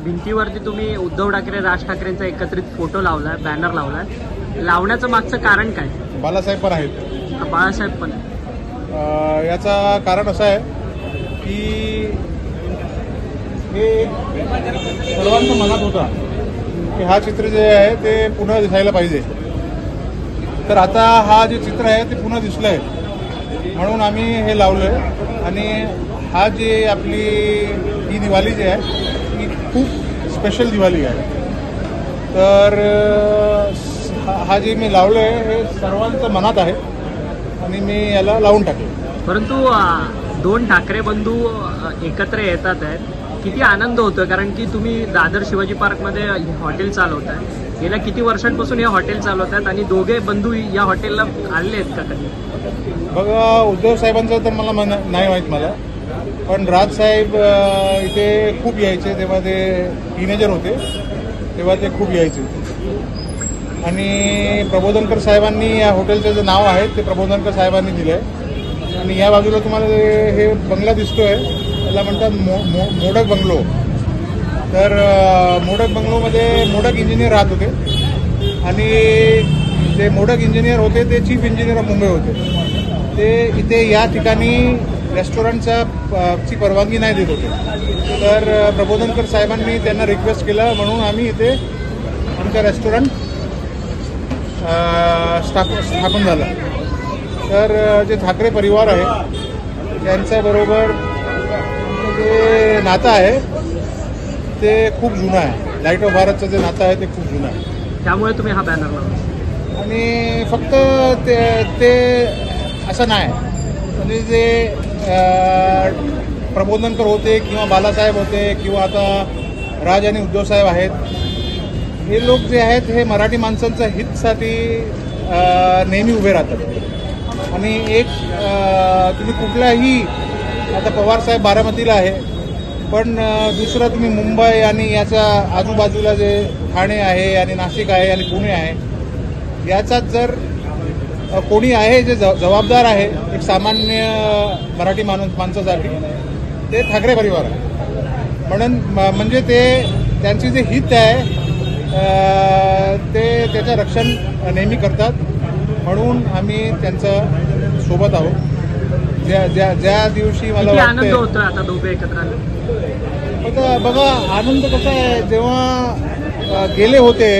भिंतीवरती तुम्ही उद्धव ठाकरे राज ठाकरेंचा एकत्रित फोटो लावलाय, बॅनर लावलाय, लावण्याचं मागचं कारण काय? बालासाहेब पण आहेत. बाळासाहेब पण याचा कारण असं आहे की हे सर्वांच्या मनात होता की हा चित्र जे आहे ते पुन्हा दिसायला पाहिजे. तर आता हा जे चित्र आहे ते पुन्हा दिसलं आहे म्हणून आम्ही हे लावलं आहे. आणि हा जे आपली ही दिवाळी जी आहे ही खूप स्पेशल दिवाळी आहे. तर हा जे मी लावलं आहे हे सर्वांच्या मनात आहे आणि मी याला लावून टाकलं. परंतु दोन ठाकरे बंधू एकत्र येतात आहेत, किती आनंद होतो, कारण की तुम्ही दादर शिवाजी पार्कमध्ये हॉटेल चालवताय, गेल्या किती वर्षांपासून हे हॉटेल चालवतात आणि दोघे बंधू या हॉटेलला आले आहेत का कधी? बघा, उद्धव साहेबांचं तर मला नाही माहीत मला, पण राजसाहेब इथे खूप यायचे. तेव्हा ते टीनेजर होते तेव्हा ते खूप यायचे. आणि प्रबोधनकर साहेबांनी या हॉटेलचं जे नाव आहे ते प्रबोधनकर साहेबांनी दिलं आहे. आणि या बाजूला तुम्हाला हे बंगला दिसतोय त्याला म्हणतात मोडक बंगलो. तर मोडक बंगलोमध्ये मोडक इंजिनियर राहत होते आणि जे मोडक इंजिनियर होते ते चीफ इंजिनियर ऑफ मुंबई होते. ते इथे या ठिकाणी रेस्टॉरंटची परवानगी नाही देत होते. तर प्रबोधनकर साहेबांनी त्यांना रिक्वेस्ट केला म्हणून आम्ही इथे आमचं रेस्टॉरंट स्थापन झालं. तर जे ठाकरे परिवार आहे त्यांच्याबरोबर जे नातं आहे ते खूप जुनं आहे. लाईट ऑफ भारतचं जे नातं आहे ते खूप जुनं आहे. त्यामुळे तुम्ही हा बॅनर लावला. आणि फक्त ते असं नाही, म्हणजे जे प्रबोधनकर होते किंवा बालासाहेब होते किंवा आता राज आणि उद्धव साहेब आहेत, हे लोक जे आहेत हे मराठी माणसांच्या हितसाठी नेहमी उभे राहतात. आणि एक तुम्ही कुठलाही, आता पवारसाहेब बारामतीला आहे, पण दुसरा तुम्ही मुंबई आणि याच्या आजूबाजूला जे ठाणे आहे आणि नाशिक आहे आणि पुणे आहे, याच्यात जर कोणी आहे जे जबाबदार आहे एक सामान्य मराठी माणसासाठी, ते ठाकरे परिवार आहे. म्हणून म्हणजे ते त्यांची जे हित आहे ते त्याचं रक्षण नेहमी करतात. म्हणून आम्ही त्यांच्या सोबत आहोत. ज्या दिवशी मला आनंद होतो आता दोघे एकत्र आले. आता बघा, आनंद कसा आहे, जेव्हा गेले होते,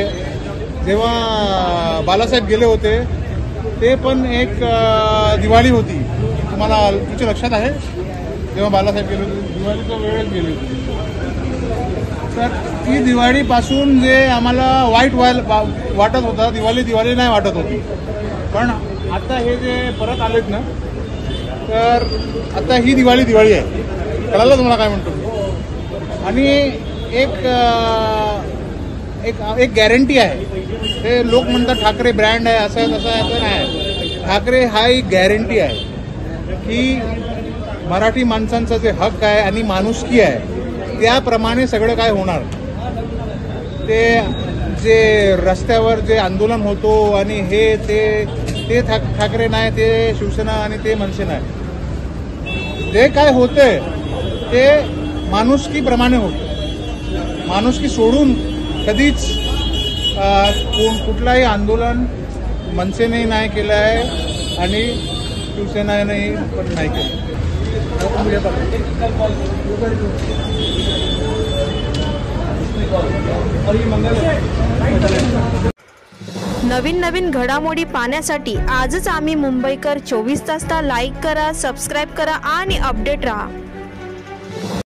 जेव्हा बालासाहेब गेले होते ते पण एक दिवाळी होती. तुम्हाला तुमच्या लक्षात आहे, जेव्हा बालासाहेब गेले होते दिवाळीच्या वेळेस गेले होते. तर ती दिवाळीपासून जे आम्हाला वाईट वाटत होता, दिवाळी नाही वाटत होती. पण आता हे जे परत आलेत ना, तर आता ही दिवाळी आहे. कळालं तुम्हाला काय म्हणतो. आणि एक गॅरंटी आहे. ते लोक म्हणतात ठाकरे ब्रँड आहे, असं आहे तसं आहे, असं नाही. ठाकरे हा एक गॅरंटी आहे की मराठी माणसांचा जे हक्क आहे आणि माणुसकी आहे त्याप्रमाणे सगळं काय होणार. ते जे रस्त्यावर जे आंदोलन होतो आणि हे ते ठाकरे नाही, ते शिवसेना आणि ते मनसे नाही. जे काय होतंय ते माणुसकीप्रमाणे होतं. माणुसकी सोडून कधीच कुठलाही आंदोलन मनसेने नाही केलं आहे आणि शिवसेनेने पण नाही केलं. नवीन घडामोडी पाहण्यासाठी आजच आम्ही मुंबईकर 24 तासला लाईक करा, सबस्क्राईब करा आणि अपडेट रहा.